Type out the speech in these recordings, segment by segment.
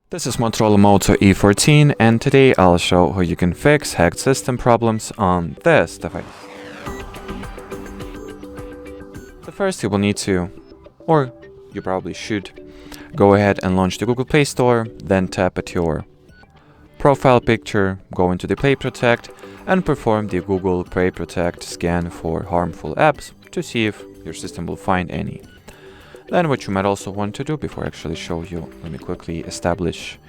This is Motorola Moto E14, and today I'll show how you can fix hacked system problems on this device. So first you will need to, or you probably should, go ahead and launch the Google Play Store, then tap at your profile picture, go into the Play Protect, and perform the Google Play Protect scan for harmful apps to see if your system will find any. Then what you might also want to do before I actually show you, let me quickly establish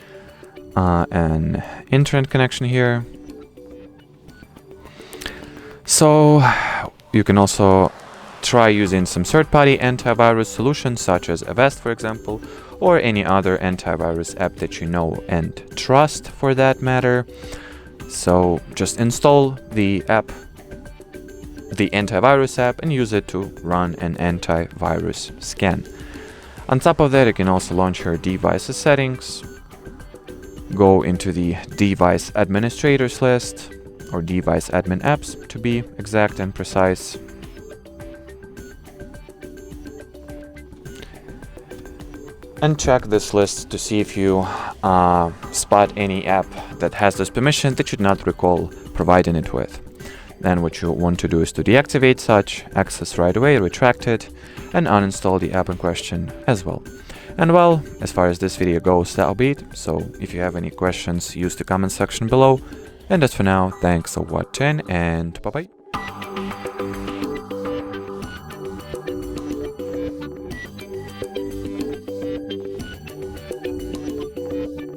an internet connection here. So you can also try using some third-party antivirus solutions such as Avast, for example, or any other antivirus app that you know and trust for that matter. So just install the app, the antivirus app, and use it to run an antivirus scan. On top of that, you can also launch your device's settings, go into the device administrators list, or device admin apps to be exact and precise. And check this list to see if you spot any app that has this permission that you do not recall providing it with. Then what you want to do is to deactivate such access right away, retract it, and uninstall the app in question as well. And well, as far as this video goes, that'll be it. So if you have any questions, use the comment section below. And that's for now. Thanks for watching, and bye bye.